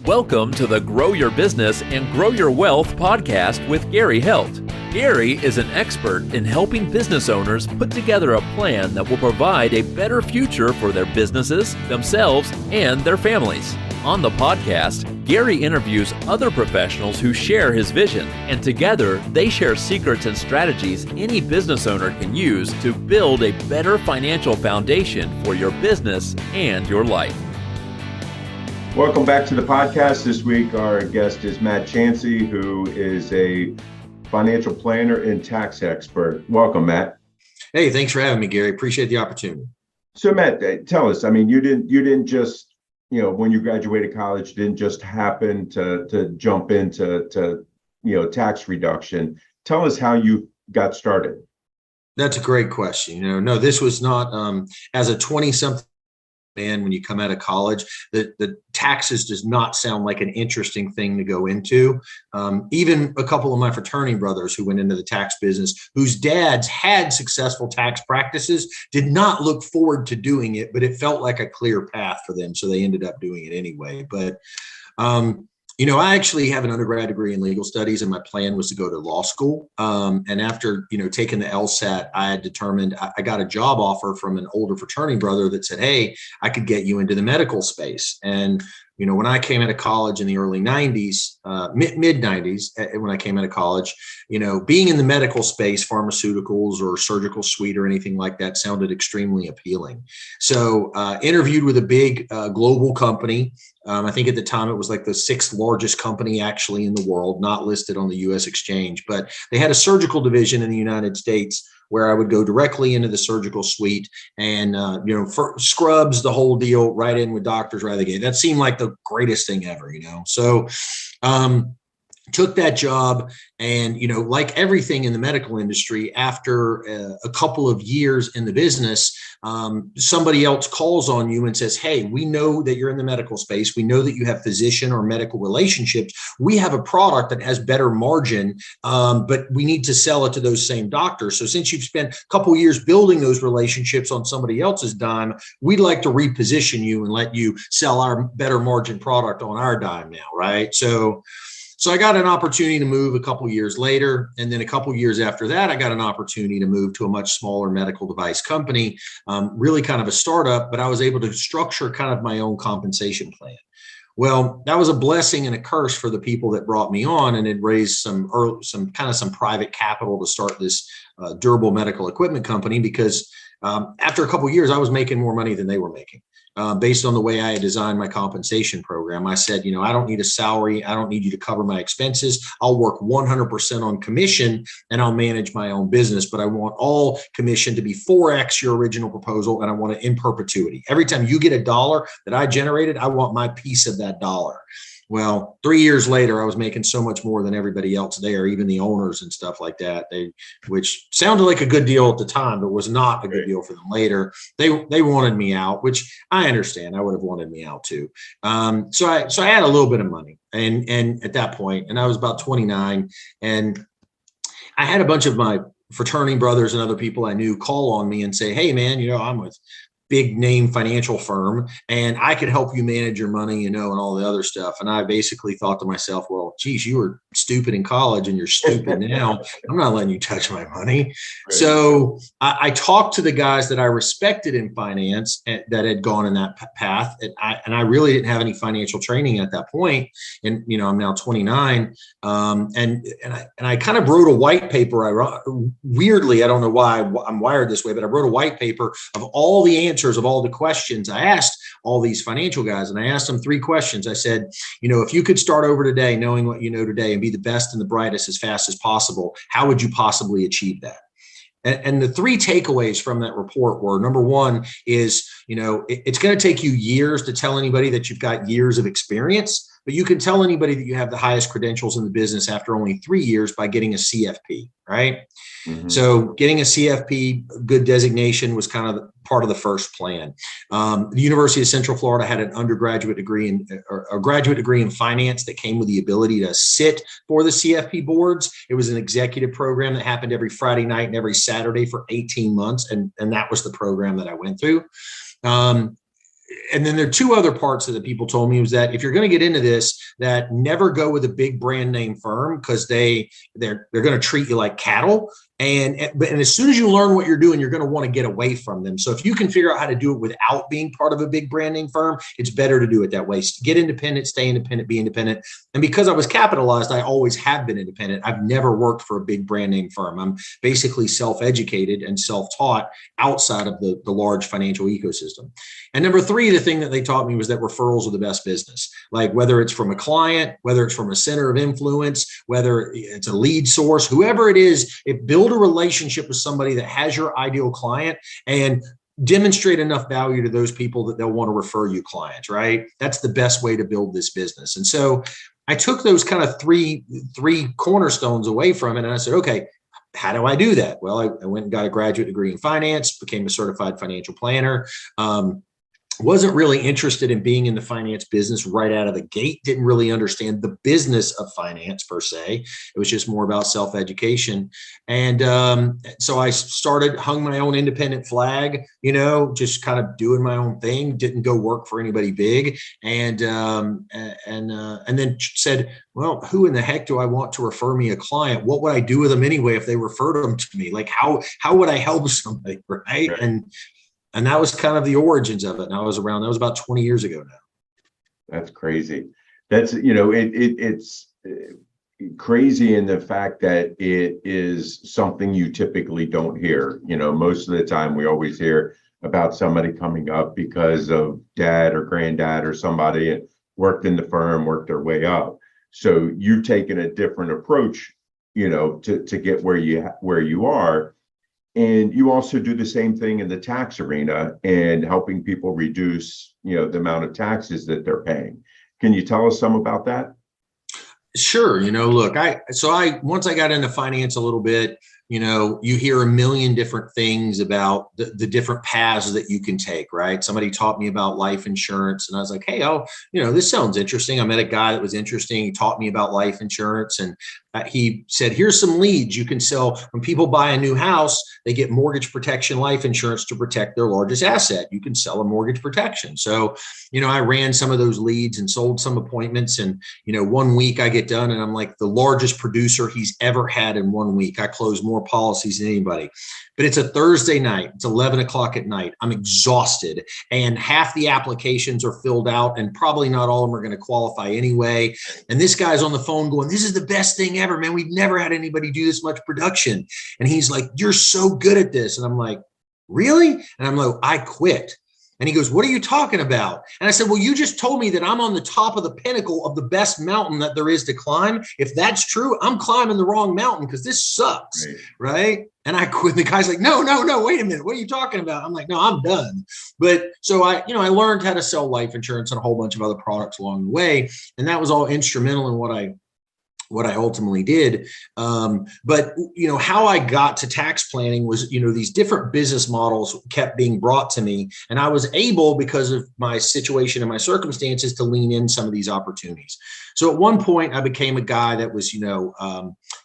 Welcome to the Grow Your Business and Grow Your Wealth podcast with Gary Heldt. Gary is an expert in helping business owners put together a plan that will provide a better future for their businesses, themselves, and their families. On the podcast, Gary interviews other professionals who share his vision, and together they share secrets and strategies any business owner can use to build a better financial foundation for your business and your life. Welcome back to the podcast. This week, our guest is Matt Chancey, who is a financial planner and tax expert. Welcome, Matt. Hey, thanks for having me, Gary. Appreciate the opportunity. So, Matt, tell us. I mean, you didn't just, when you graduated college, didn't just happen to jump into tax reduction. Tell us how you got started. That's a great question. No, this was not as a 20-something. Man, when you come out of college, the taxes does not sound like an interesting thing to go into. Even a couple of my fraternity brothers who went into the tax business, whose dads had successful tax practices, did not look forward to doing it, but it felt like a clear path for them. So they ended up doing it anyway. But I actually have an undergrad degree in legal studies, and my plan was to go to law school. And after, taking the LSAT, I had determined I got a job offer from an older fraternity brother that said, hey, I could get you into the medical space. And when I came out of college in the early 90s, mid 90s, when I came out of college, being in the medical space, pharmaceuticals or surgical suite or anything like that sounded extremely appealing. So interviewed with a big global company. I think at the time it was like the 6th largest company actually in the world, not listed on the US exchange, but they had a surgical division in the United States where I would go directly into the surgical suite and, for scrubs, the whole deal, right in with doctors right out of the gate. That seemed like the greatest thing ever, So took that job and, like everything in the medical industry, after a couple of years in the business, somebody else calls on you and says, hey, we know that you're in the medical space. We know that you have physician or medical relationships. We have a product that has better margin, but we need to sell it to those same doctors. So since you've spent a couple of years building those relationships on somebody else's dime, we'd like to reposition you and let you sell our better margin product on our dime now, right? So I got an opportunity to move a couple years later. And then a couple years after that, I got an opportunity to move to a much smaller medical device company, really kind of a startup, but I was able to structure kind of my own compensation plan. Well, that was a blessing and a curse for the people that brought me on, and it raised some private capital to start this durable medical equipment company because after a couple of years, I was making more money than they were making. Based on the way I had designed my compensation program. I said, I don't need a salary. I don't need you to cover my expenses. I'll work 100% on commission and I'll manage my own business, but I want all commission to be 4x your original proposal, and I want it in perpetuity. Every time you get a dollar that I generated, I want my piece of that dollar. Well, 3 years later, I was making so much more than everybody else there, even the owners and stuff like that, which sounded like a good deal at the time, but was not a good deal for them later. They wanted me out, which I understand. I would have wanted me out too. So I had a little bit of money, and at that point, and I was about 29, and I had a bunch of my fraternity brothers and other people I knew call on me and say, hey, man, I'm with big name financial firm and I could help you manage your money, and all the other stuff. And I basically thought to myself, well, geez, you were stupid in college and you're stupid now. I'm not letting you touch my money. Right. So I talked to the guys that I respected in finance that had gone in that path. And I really didn't have any financial training at that point. And, I'm now 29. And I kind of wrote a white paper. Weirdly, I don't know why I'm wired this way, but I wrote a white paper of all the answers of all the questions I asked all these financial guys. And I asked them 3 questions. I said, if you could start over today, knowing what you know today, and be the best and the brightest as fast as possible, how would you possibly achieve that? And the 3 takeaways from that report were, number 1 is, it's going to take you years to tell anybody that you've got years of experience, but you can tell anybody that you have the highest credentials in the business after only 3 years by getting a CFP, right? Mm-hmm. So getting a CFP, good designation, was kind of part of the first plan. The University of Central Florida had an undergraduate degree or a graduate degree in finance that came with the ability to sit for the CFP boards. It was an executive program that happened every Friday night and every Saturday for 18 months. And that was the program that I went through. and then there are two other parts that the people told me was that if you're going to get into this, that never go with a big brand name firm because they're going to treat you like cattle. And as soon as you learn what you're doing, you're going to want to get away from them. So if you can figure out how to do it without being part of a big brand name firm, it's better to do it that way. Get independent, stay independent, be independent. And because I was capitalized, I always have been independent. I've never worked for a big brand name firm. I'm basically self-educated and self-taught outside of the large financial ecosystem. And number three, the thing that they taught me was that referrals are the best business. Like whether it's from a client, whether it's from a center of influence, whether it's a lead source, whoever it is, build a relationship with somebody that has your ideal client and demonstrate enough value to those people that they'll want to refer you clients, right? That's the best way to build this business. And so I took those kind of three cornerstones away from it. And I said, okay, how do I do that? Well, I went and got a graduate degree in finance, became a certified financial planner. Wasn't really interested in being in the finance business right out of the gate, didn't really understand the business of finance per se. It was just more about self-education. And so I hung my own independent flag, just kind of doing my own thing, didn't go work for anybody big. And then said, well, who in the heck do I want to refer me a client? What would I do with them anyway if they referred them to me? Like how would I help somebody, right? And that was kind of the origins of it. And that was about 20 years ago now. That's crazy. That's, it's crazy in the fact that it is something you typically don't hear. Most of the time we always hear about somebody coming up because of dad or granddad or somebody and worked in the firm, worked their way up. So you've taken a different approach, to get where you are. And you also do the same thing in the tax arena and helping people reduce, the amount of taxes that they're paying. Can you tell us some about that? Sure. Look, once I got into finance a little bit, you hear a million different things about the different paths that you can take, right? Somebody taught me about life insurance and I was like, hey, this sounds interesting. I met a guy that was interesting. He taught me about life insurance and he said, here's some leads you can sell. When people buy a new house, they get mortgage protection life insurance to protect their largest asset. You can sell a mortgage protection. So, I ran some of those leads and sold some appointments. And, 1 week I get done and I'm like the largest producer he's ever had in 1 week. I closed more policies than anybody. But it's a Thursday night. It's 11 o'clock at night. I'm exhausted and half the applications are filled out and probably not all of them are going to qualify anyway. And this guy's on the phone going, this is the best thing ever, man. We've never had anybody do this much production. And he's like, you're so good at this. And I'm like, really? And I'm like, I quit. And he goes, what are you talking about? And I said, well, you just told me that I'm on the top of the pinnacle of the best mountain that there is to climb. If that's true, I'm climbing the wrong mountain because this sucks, right? And I quit. The guy's like, no, wait a minute. What are you talking about? I'm like, no, I'm done. But so I learned how to sell life insurance and a whole bunch of other products along the way. And that was all instrumental in what I ultimately did. But, how I got to tax planning was, these different business models kept being brought to me. And I was able, because of my situation and my circumstances, to lean in some of these opportunities. So at one point I became a guy that was,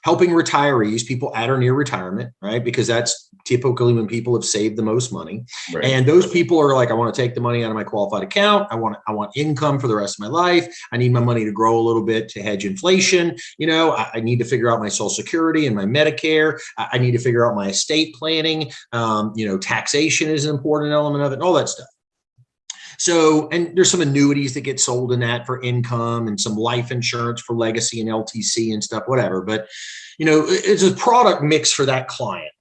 helping retarees, people at or near retirement, right? Because that's typically when people have saved the most money. Right. And those people are like, I want to take the money out of my qualified account. I want income for the rest of my life. I need my money to grow a little bit to hedge inflation. I need to figure out my Social Security and my Medicare. I need to figure out my estate planning. Taxation is an important element of it and all that stuff. So, and there's some annuities that get sold in that for income and some life insurance for legacy and LTC and stuff, whatever. But, it's a product mix for that client.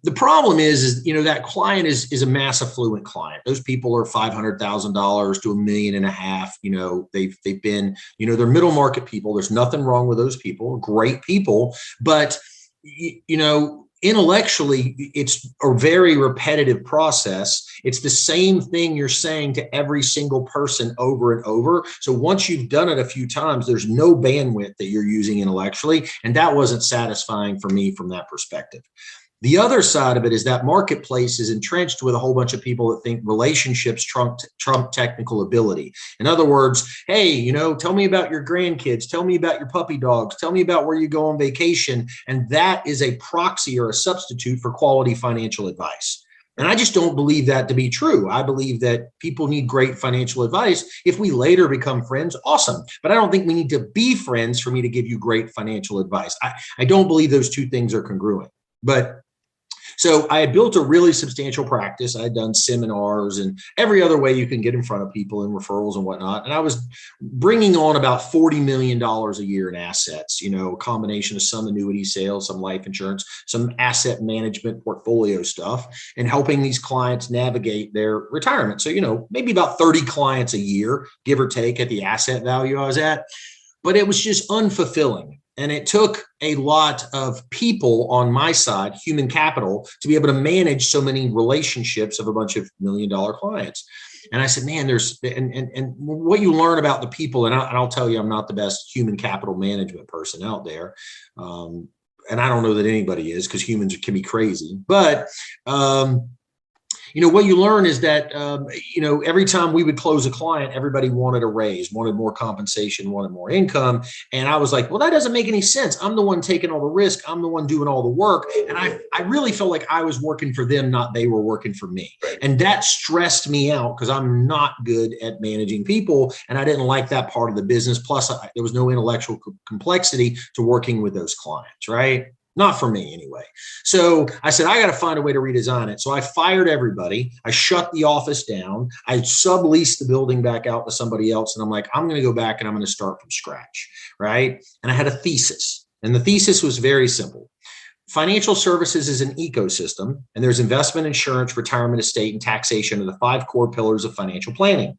The problem is that client is a mass affluent client. Those people are $500,000 to $1.5 million. They've been, they're middle market people. There's nothing wrong with those people, great people, but intellectually, it's a very repetitive process. It's the same thing you're saying to every single person over and over. So once you've done it a few times, there's no bandwidth that you're using intellectually. And that wasn't satisfying for me from that perspective. The other side of it is that marketplace is entrenched with a whole bunch of people that think relationships trump technical ability. In other words, hey, tell me about your grandkids. Tell me about your puppy dogs. Tell me about where you go on vacation. And that is a proxy or a substitute for quality financial advice. And I just don't believe that to be true. I believe that people need great financial advice. If we later become friends, awesome. But I don't think we need to be friends for me to give you great financial advice. I don't believe those two things are congruent. But so I had built a really substantial practice. I had done seminars and every other way you can get in front of people and referrals and whatnot. And I was bringing on about $40 million a year in assets, a combination of some annuity sales, some life insurance, some asset management portfolio stuff, and helping these clients navigate their retirement. So, maybe about 30 clients a year, give or take, at the asset value I was at. But it was just unfulfilling. And it took a lot of people on my side, human capital, to be able to manage so many relationships of a bunch of $1 million clients. And I said, man, and what you learn about the people, and I'll tell you, I'm not the best human capital management person out there. And I don't know that anybody is, because humans can be crazy. But what you learn is that, every time we would close a client, everybody wanted a raise, wanted more compensation, wanted more income. And I was like, well, that doesn't make any sense. I'm the one taking all the risk. I'm the one doing all the work. And I really felt like I was working for them, not they were working for me. And that stressed me out because I'm not good at managing people. And I didn't like that part of the business. Plus, there was no intellectual complexity to working with those clients, right? Not for me anyway. So I said, I got to find a way to redesign it. So I fired everybody. I shut the office down. I subleased the building back out to somebody else. And I'm like, I'm going to go back and I'm going to start from scratch. Right. And I had a thesis. And the thesis was very simple. Financial services is an ecosystem, and there's investment, insurance, retirement, estate, and taxation are the 5 core pillars of financial planning.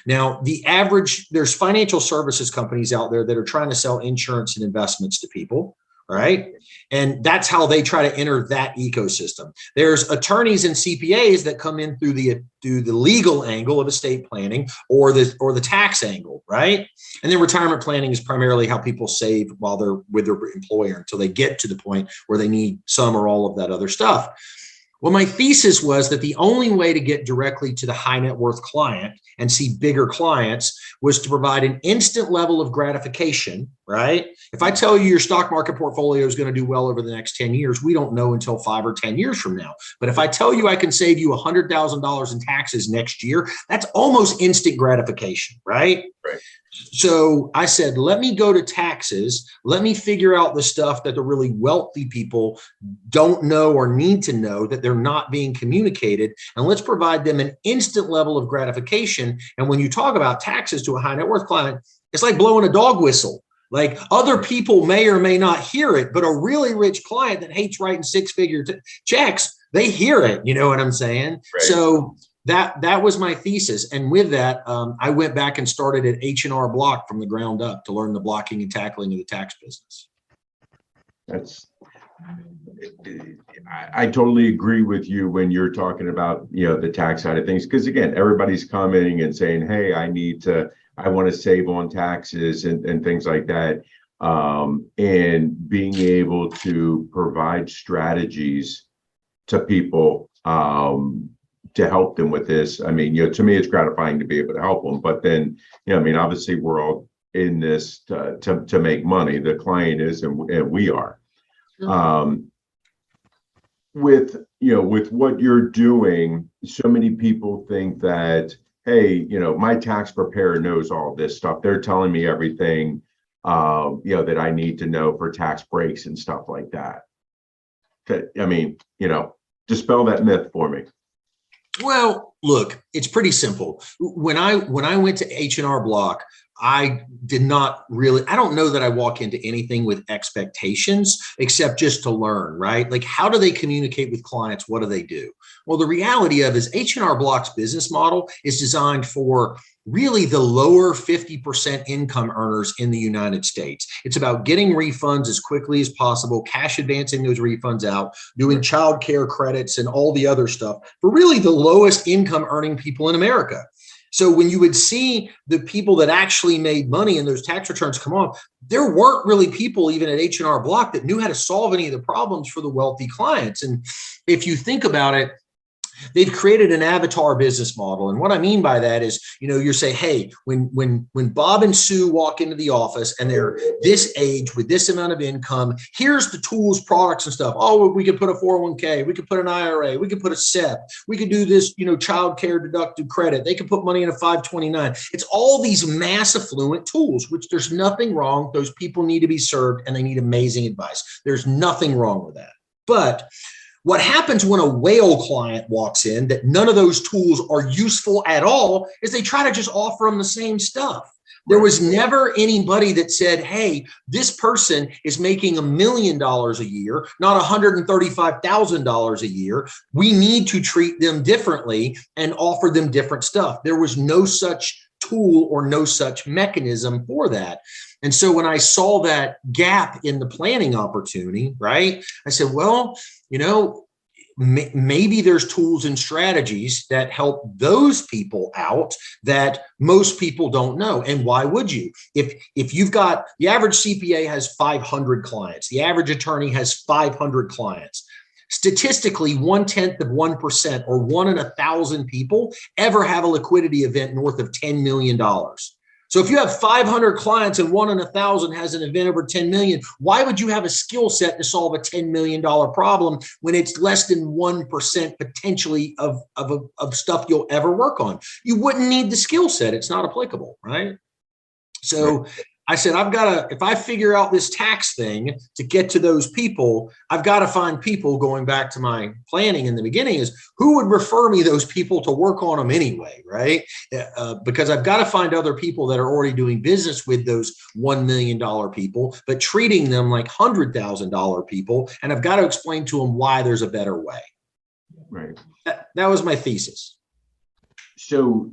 Now, there's financial services companies out there that are trying to sell insurance and investments to people. Right. And that's how they try to enter that ecosystem. There's attorneys and CPAs that come in through the legal angle of estate planning or the tax angle. Right. And then retirement planning is primarily how people save while they're with their employer until they get to the point where they need some or all of that other stuff. Well, my thesis was that the only way to get directly to the high net worth client and see bigger clients was to provide an instant level of gratification, right? If I tell you your stock market portfolio is going to do well over the next 10 years, we don't know until 5 or 10 years from now. But if I tell you I can save you $100,000 in taxes next year, that's almost instant gratification, right? Right. So I said, let me go to taxes. Let me figure out the stuff that the really wealthy people don't know or need to know that they're not being communicated. And let's provide them an instant level of gratification. And when you talk about taxes to a high net worth client, it's like blowing a dog whistle. Like other people may or may not hear it, but a really rich client that hates writing 6-figure checks, they hear it. You know what I'm saying? Right. So that was my thesis. And with that, I went back and started at H&R Block from the ground up to learn the blocking and tackling of the tax business. I totally agree with you when you're talking about, the tax side of things, because again, everybody's coming and saying, hey, I want to save on taxes and things like that. And being able to provide strategies to people, to help them with this. I mean, to me, it's gratifying to be able to help them. But then, obviously we're all in this to make money. The client is, and we are. With what you're doing, so many people think that, hey, my tax preparer knows all this stuff. They're telling me everything, that I need to know for tax breaks and stuff like that. Dispel that myth for me. Well, look, it's pretty simple. When I went to H&R Block, I don't know that I walk into anything with expectations except just to learn, right? Like, how do they communicate with clients? What do they do? Well, the reality of is H&R Block's business model is designed for really the lower 50% income earners in the United States. It's about getting refunds as quickly as possible, cash advancing those refunds out, doing child care credits and all the other stuff for really the lowest income earning people in America. So when you would see the people that actually made money in those tax returns come off, there weren't really people even at H&R Block that knew how to solve any of the problems for the wealthy clients. And if you think about it, They've created an avatar business model. And what I mean by that is, you say, hey, when Bob and Sue walk into the office and they're this age with this amount of income, here's the tools, products, and stuff. Oh, we could put a 401k, we could put an IRA, we could put a SEP, we could do this, child care deducted credit. They could put money in a 529. It's all these mass affluent tools, which there's nothing wrong. Those people need to be served and they need amazing advice. There's nothing wrong with that. But what happens when a whale client walks in that none of those tools are useful at all is they try to just offer them the same stuff. There was never anybody that said, hey, this person is making $1 million a year, not $135,000 a year. We need to treat them differently and offer them different stuff. There was no such tool or no such mechanism for that. And so when I saw that gap in the planning opportunity, right, I said, well, maybe there's tools and strategies that help those people out that most people don't know. And why would you? If you've got the average CPA has 500 clients, the average attorney has 500 clients. Statistically, 0.1% or 1 in 1,000 people ever have a liquidity event north of $10 million. So if you have 500 clients and 1 in 1,000 has an event over 10 million, why would you have a skill set to solve a $10 million problem when it's less than 1% potentially of stuff you'll ever work on? You wouldn't need the skill set. It's not applicable, right? So I said, if I figure out this tax thing to get to those people, I've got to find people, going back to my planning in the beginning, is who would refer me those people to work on them anyway, right? Because I've got to find other people that are already doing business with those $1 million people, but treating them like $100,000 people. And I've got to explain to them why there's a better way. Right. That was my thesis. So,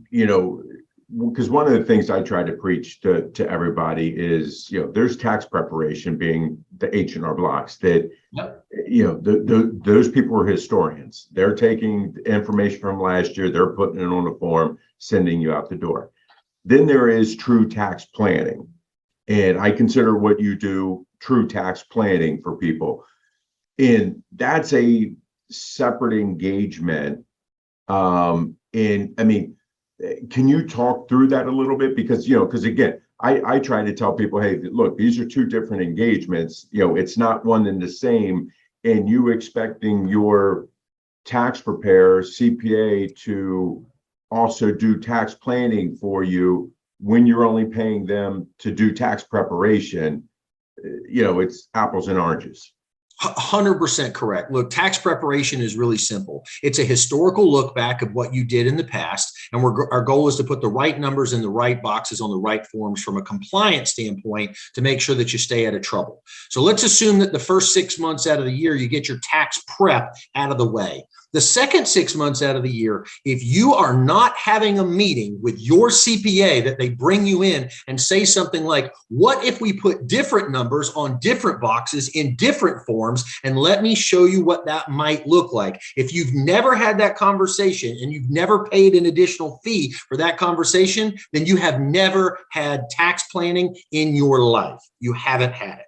because one of the things I try to preach to everybody is, there's tax preparation being the H&R blocks that, those people are historians. They're taking the information from last year, they're putting it on a form, sending you out the door. Then there is true tax planning. And I consider what you do true tax planning for people. And that's a separate engagement. Can you talk through that a little bit? Because, again, I try to tell people, hey, look, these are two different engagements. It's not one and the same. And you expecting your tax preparer, CPA, to also do tax planning for you when you're only paying them to do tax preparation, it's apples and oranges. 100% correct. Look, tax preparation is really simple. It's a historical look back of what you did in the past. And our goal is to put the right numbers in the right boxes on the right forms from a compliance standpoint to make sure that you stay out of trouble. So let's assume that the first 6 months out of the year, you get your tax prep out of the way. The second 6 months out of the year, if you are not having a meeting with your CPA that they bring you in and say something like, what if we put different numbers on different boxes in different forms, and let me show you what that might look like. If you've never had that conversation and you've never paid an additional fee for that conversation, then you have never had tax planning in your life. You haven't had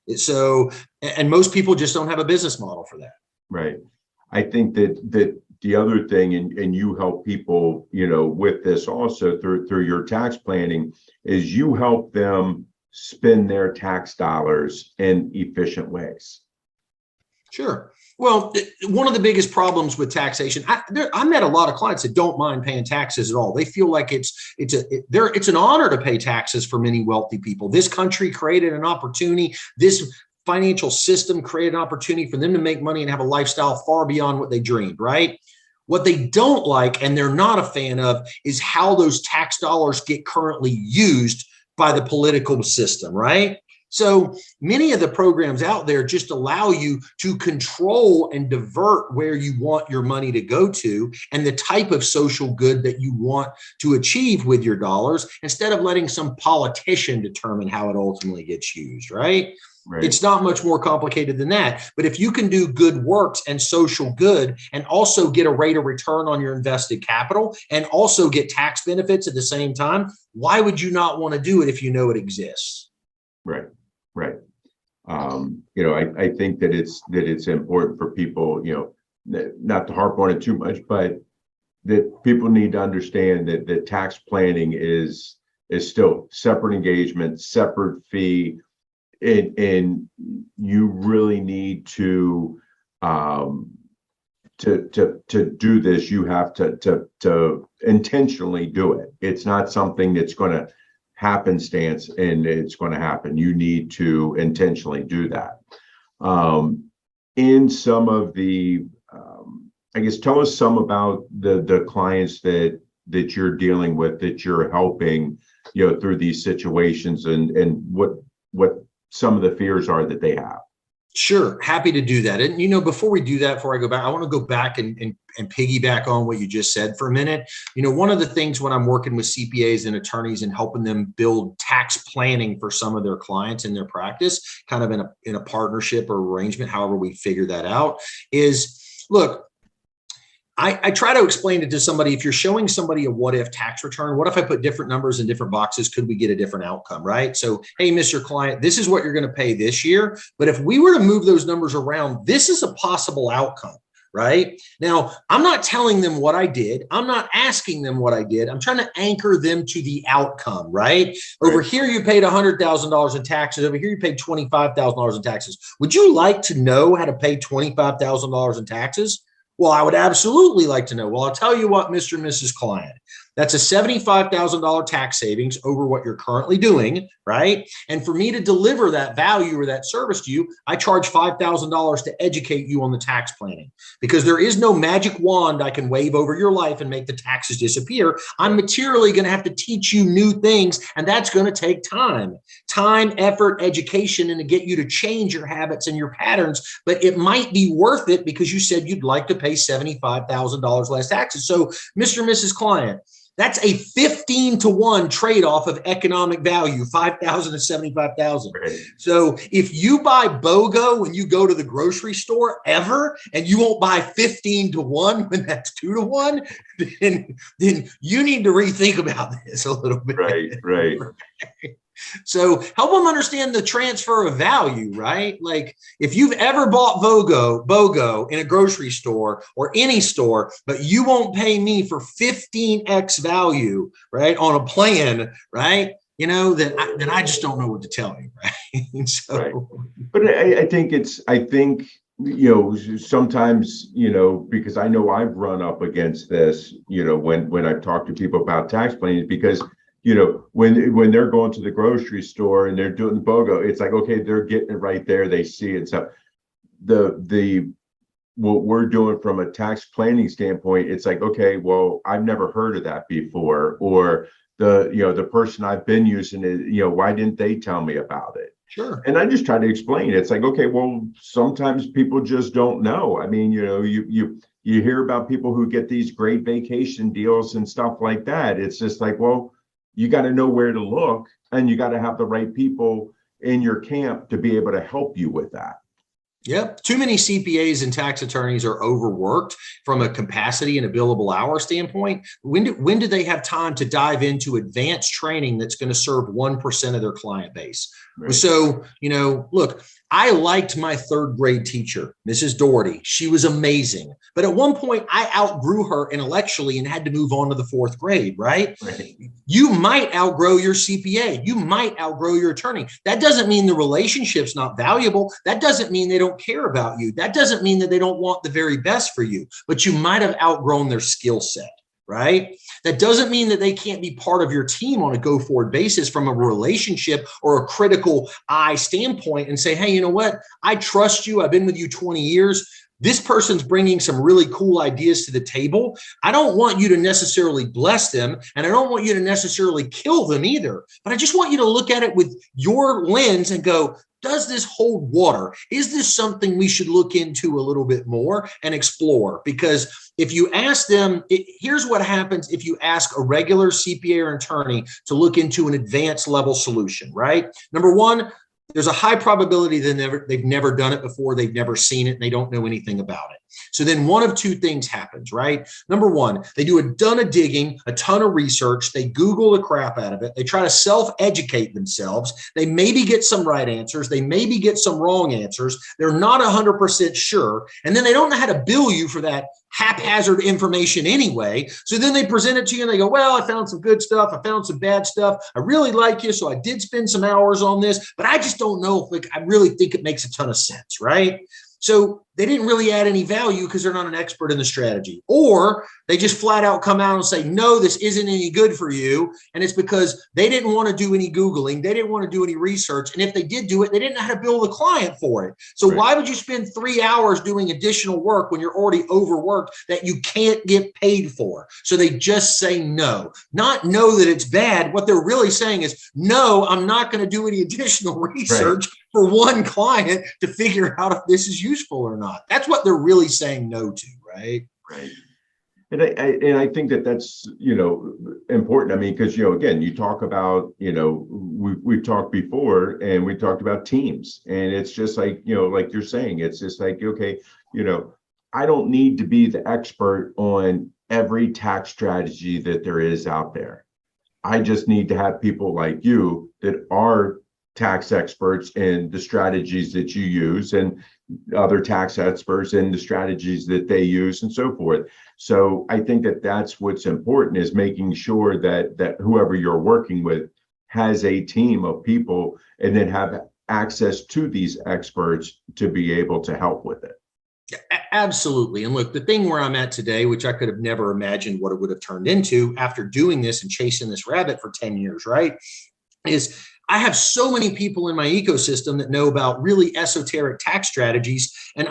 it. So, and most people just don't have a business model for that. Right. I think that the other thing, and you help people, with this also through your tax planning, is you help them spend their tax dollars in efficient ways. Sure. Well, one of the biggest problems with taxation, I met a lot of clients that don't mind paying taxes at all. They feel like it's an honor to pay taxes for many wealthy people. This country created an opportunity. This financial system created an opportunity for them to make money and have a lifestyle far beyond what they dreamed, right? What they don't like, and they're not a fan of, is how those tax dollars get currently used by the political system, right? So many of the programs out there just allow you to control and divert where you want your money to go to and the type of social good that you want to achieve with your dollars, instead of letting some politician determine how it ultimately gets used, right? Right. It's not much more complicated than that. But if you can do good works and social good and also get a rate of return on your invested capital and also get tax benefits at the same time, why would you not want to do it if you know it exists? Right. Right. I think that it's important for people, not to harp on it too much, but that people need to understand that tax planning is still separate engagement, separate fee, and you really need to do this. You have to intentionally do it. It's not something that's going to happenstance and it's going to happen. You need to intentionally do that. In some of the, I guess, tell us some about the clients that you're dealing with, that you're helping, through these situations, and what some of the fears are that they have. Sure, happy to do that. And before we do that, before I go back, I want to go back and piggyback on what you just said for a minute. One of the things when I'm working with CPAs and attorneys and helping them build tax planning for some of their clients in their practice, kind of in a partnership or arrangement, however we figure that out, is look, I try to explain it to somebody. If you're showing somebody a what if tax return, what if I put different numbers in different boxes? Could we get a different outcome, right? So, hey, Mr. Client, this is what you're going to pay this year. But if we were to move those numbers around, this is a possible outcome, right? Now, I'm not telling them what I did. I'm not asking them what I did. I'm trying to anchor them to the outcome, right? Over here, you paid $100,000 in taxes. Over here, you paid $25,000 in taxes. Would you like to know how to pay $25,000 in taxes? Well, I would absolutely like to know. Well, I'll tell you what, Mr. and Mrs. Client, that's a $75,000 tax savings over what you're currently doing, right? And for me to deliver that value or that service to you, I charge $5,000 to educate you on the tax planning, because there is no magic wand I can wave over your life and make the taxes disappear. I'm materially going to have to teach you new things, and that's going to take time, effort, education, and to get you to change your habits and your patterns. But it might be worth it because you said you'd like to pay $75,000 less taxes. So, Mr. and Mrs. Client, that's a 15-to-1 trade-off of economic value, 5,000 to 75,000. Right. So if you buy BOGO when you go to the grocery store ever, and you won't buy 15-to-1 when that's 2-to-1, then you need to rethink about this a little bit. Right. So help them understand the transfer of value, right? Like if you've ever bought BOGO in a grocery store or any store, but you won't pay me for 15x value, right, on a plan, right? Then I just don't know what to tell you, right? So, right. But I think sometimes, because I know I've run up against this, when I've talked to people about tax planning, because when they're going to the grocery store and they're doing the BOGO, it's like, okay, they're getting it right there. They see it. So what we're doing from a tax planning standpoint, it's like, okay, well, I've never heard of that before. Or the person I've been using it, why didn't they tell me about it? Sure. And I just try to explain it. It's like, okay, well, sometimes people just don't know. I mean, you hear about people who get these great vacation deals and stuff like that. It's just like, well, you got to know where to look, and you got to have the right people in your camp to be able to help you with that. Yep. Too many CPAs and tax attorneys are overworked from a capacity and a billable hour standpoint. When do they have time to dive into advanced training that's going to serve 1% of their client base? Right. So, look, I liked my third grade teacher, Mrs. Doherty. She was amazing. But at one point, I outgrew her intellectually and had to move on to the fourth grade, right? You might outgrow your CPA. You might outgrow your attorney. That doesn't mean the relationship's not valuable. That doesn't mean they don't care about you. That doesn't mean that they don't want the very best for you. But you might have outgrown their skill set. Right? That doesn't mean that they can't be part of your team on a go-forward basis from a relationship or a critical eye standpoint and say, hey, you know what? I trust you. I've been with you 20 years. This person's bringing some really cool ideas to the table. I don't want you to necessarily bless them, and I don't want you to necessarily kill them either. But I just want you to look at it with your lens and go, does this hold water? Is this something we should look into a little bit more and explore? Because if you ask them, here's what happens if you ask a regular CPA or attorney to look into an advanced level solution, right? Number one, there's a high probability they've never done it before, they've never seen it, and they don't know anything about it. So then one of two things happens, right? Number one, they do a ton of digging, a ton of research. They Google the crap out of it. They try to self-educate themselves. They maybe get some right answers. They maybe get some wrong answers. They're not 100% sure. And then they don't know how to bill you for that haphazard information anyway. So then they present it to you and they go, well, I found some good stuff. I found some bad stuff. I really like you. So I did spend some hours on this, but I just don't know if I really think it makes a ton of sense, right? So they didn't really add any value because they're not an expert in the strategy. Or they just flat out come out and say, no, this isn't any good for you. And it's because they didn't want to do any Googling. They didn't want to do any research. And if they did do it, they didn't know how to bill the client for it. So why would you spend 3 hours doing additional work when you're already overworked that you can't get paid for? So they just say no, not know that it's bad. What they're really saying is, no, I'm not going to do any additional research for one client to figure out if this is useful or not. That's what they're really saying no to, right? Right. And I think that's, important. I mean, because, again, you talk about, we've talked before and we talked about teams, and it's just like, like you're saying, it's just like, okay, I don't need to be the expert on every tax strategy that there is out there. I just need to have people like you that are tax experts in the strategies that you use, and other tax experts in the strategies that they use, and so forth. So I think that's what's important, is making sure that whoever you're working with has a team of people and then have access to these experts to be able to help with it. Absolutely. And look, the thing where I'm at today, which I could have never imagined what it would have turned into after doing this and chasing this rabbit for 10 years, right, is I have so many people in my ecosystem that know about really esoteric tax strategies. And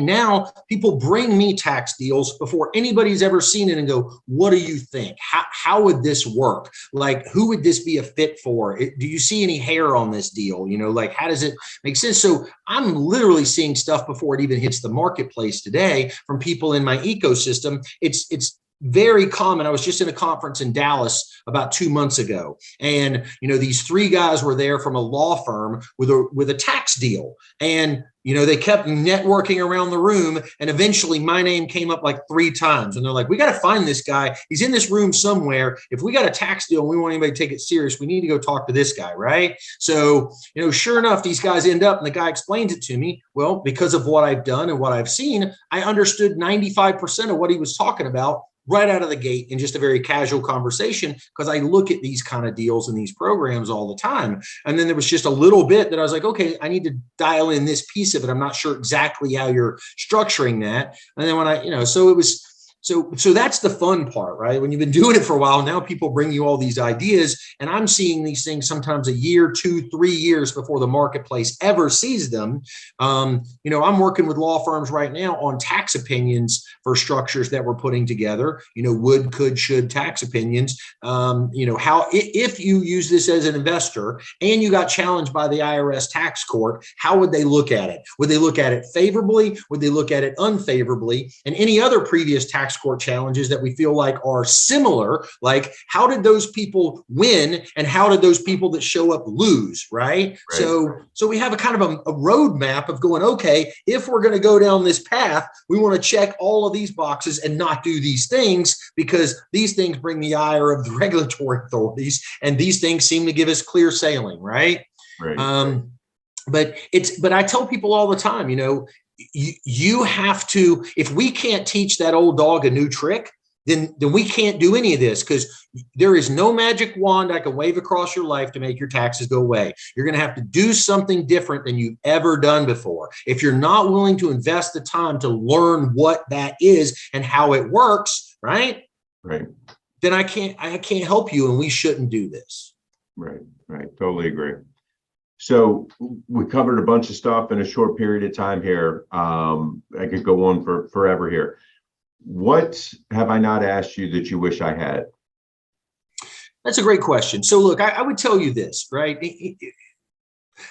now people bring me tax deals before anybody's ever seen it and go, what do you think? How would this work? Like, who would this be a fit for? Do you see any hair on this deal? Like, how does it make sense? So I'm literally seeing stuff before it even hits the marketplace today from people in my ecosystem. It's very common. I was just in a conference in Dallas about 2 months ago, and these 3 guys were there from a law firm with a tax deal, and they kept networking around the room, and eventually my name came up like 3 times, and they're like, we got to find this guy. He's in this room somewhere. If we got a tax deal and we want anybody to take it serious, we need to go talk to this guy, right? So sure enough, these guys end up, and the guy explains it to me. Well, because of what I've done and what I've seen, I understood 95% of what he was talking about right out of the gate in just a very casual conversation, because I look at these kind of deals and these programs all the time. And then there was just a little bit that I was like, okay, I need to dial in this piece of it. I'm not sure exactly how you're structuring that. And then when so it was, so that's the fun part, right? When you've been doing it for a while, now people bring you all these ideas, and I'm seeing these things sometimes a year, 2, 3 years before the marketplace ever sees them. I'm working with law firms right now on tax opinions for structures that we're putting together, would, could, should tax opinions. How, if you use this as an investor and you got challenged by the IRS tax court, how would they look at it? Would they look at it favorably? Would they look at it unfavorably? And any other previous tax court challenges that we feel like are similar, like how did those people win and how did those people that show up lose, right? So we have a kind of a roadmap of going, okay, if we're going to go down this path, we want to check all of these boxes and not do these things, because these things bring the ire of the regulatory authorities, and these things seem to give us clear sailing, right? But I tell people all the time, you have to, if we can't teach that old dog a new trick, then we can't do any of this, because there is no magic wand I can wave across your life to make your taxes go away. You're going to have to do something different than you've ever done before. If you're not willing to invest the time to learn what that is and how it works, right? Then I can't help you, and we shouldn't do this. Right. Totally agree. So we covered a bunch of stuff in a short period of time here. I could go on for forever here. What have I not asked you that you wish I had? That's a great question. So look, I would tell you this, right?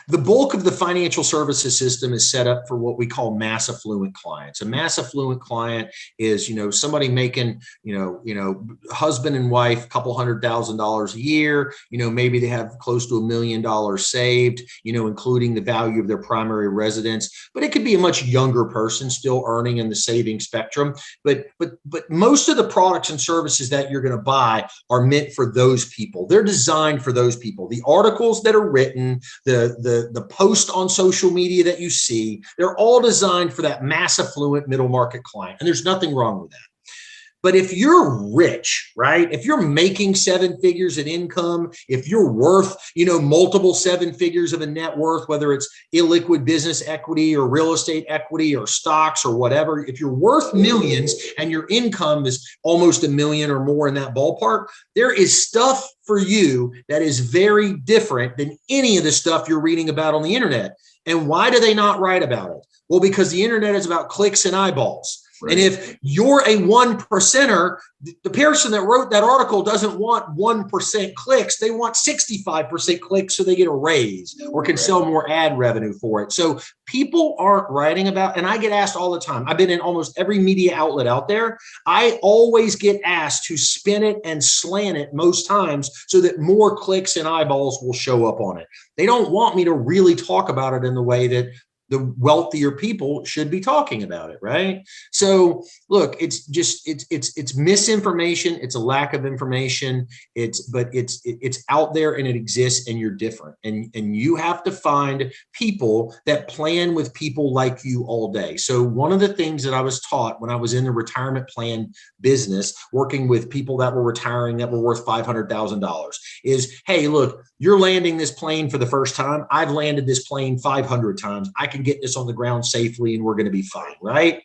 The bulk of the financial services system is set up for what we call mass affluent clients. A mass affluent client is, somebody making, husband and wife, couple $100,000 a year. Maybe they have close to $1 million saved, including the value of their primary residence. But it could be a much younger person still earning in the saving spectrum. But most of the products and services that you're going to buy are meant for those people. They're designed for those people. The articles that are written, the post on social media that you see, they're all designed for that mass affluent middle market client. And there's nothing wrong with that. But if you're rich, right? If you're making 7 figures in income, if you're worth, multiple 7 figures of a net worth, whether it's illiquid business equity or real estate equity or stocks or whatever, if you're worth millions and your income is almost $1 million or more in that ballpark, there is stuff for you that is very different than any of the stuff you're reading about on the internet. And why do they not write about it? Well, because the internet is about clicks and eyeballs. Right. And if you're a 1%er, the person that wrote that article doesn't want 1% clicks. They want 65% clicks so they get a raise or can sell more ad revenue for it. So people aren't writing about, and I get asked all the time. I've been in almost every media outlet out there. I always get asked to spin it and slant it most times so that more clicks and eyeballs will show up on it. They don't want me to really talk about it in the way that the wealthier people should be talking about it, right? So look, it's misinformation. It's a lack of information. It's out there and it exists and you're different. And you have to find people that plan with people like you all day. So one of the things that I was taught when I was in the retirement plan business, working with people that were retiring that were worth $500,000 is, hey, look, you're landing this plane for the first time. I've landed this plane 500 times. I can get this on the ground safely and we're going to be fine, right?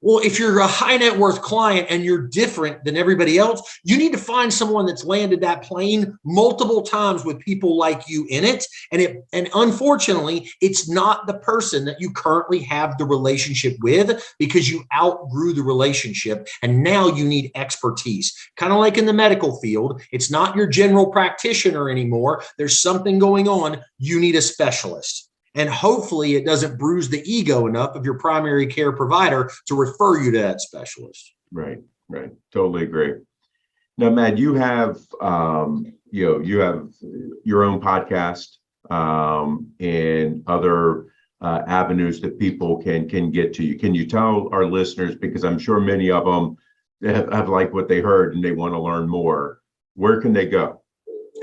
Well, if you're a high net worth client and you're different than everybody else, you need to find someone that's landed that plane multiple times with people like you in it. And unfortunately, it's not the person that you currently have the relationship with because you outgrew the relationship and now you need expertise. Kind of like in the medical field, it's not your general practitioner anymore. There's something going on. You need a specialist. And hopefully it doesn't bruise the ego enough of your primary care provider to refer you to that specialist. Right. Totally agree. Now, Matt, you have, you have your own podcast and other avenues that people can get to you. Can you tell our listeners, because I'm sure many of them have liked what they heard and they want to learn more, where can they go?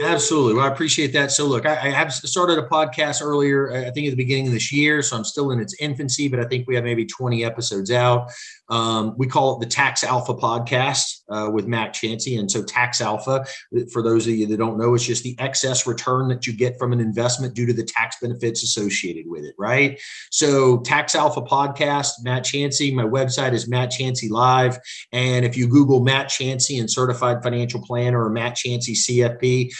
Absolutely. Well, I appreciate that. So look, I have started a podcast earlier, I think at the beginning of this year. So I'm still in its infancy, but I think we have maybe 20 episodes out. We call it the Tax Alpha podcast with Matt Chancey. And so Tax Alpha, for those of you that don't know, it's just the excess return that you get from an investment due to the tax benefits associated with it, right? So Tax Alpha podcast, Matt Chancey. My website is Matt Chancey Live. And if you Google Matt Chancey and Certified Financial Planner or Matt Chancey CFP,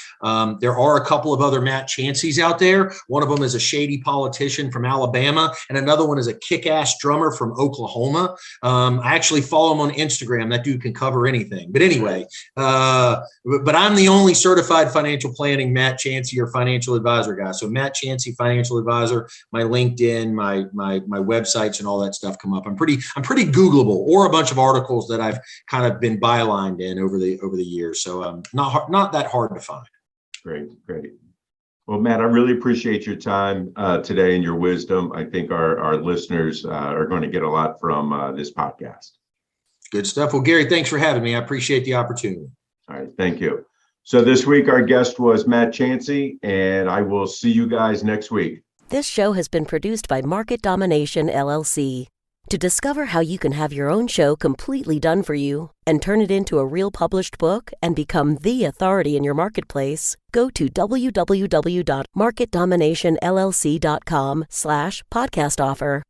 there are a couple of other Matt Chanceys out there. One of them is a shady politician from Alabama, and another one is a kick-ass drummer from Oklahoma. I actually follow him on Instagram. That dude can cover anything. But anyway, but I'm the only certified financial planning Matt Chancey or financial advisor guy. So Matt Chancey Financial Advisor, my LinkedIn, my websites, and all that stuff come up. I'm pretty Googleable, or a bunch of articles that I've kind of been bylined in over the years. So not that hard to find. Great. Well, Matt, I really appreciate your time today and your wisdom. I think our listeners are going to get a lot from this podcast. Good stuff. Well, Gary, thanks for having me. I appreciate the opportunity. All right. Thank you. So this week, our guest was Matt Chancey, and I will see you guys next week. This show has been produced by Market Domination, LLC. To discover how you can have your own show completely done for you and turn it into a real published book and become the authority in your marketplace, go to www.marketdominationllc.com/podcast offer.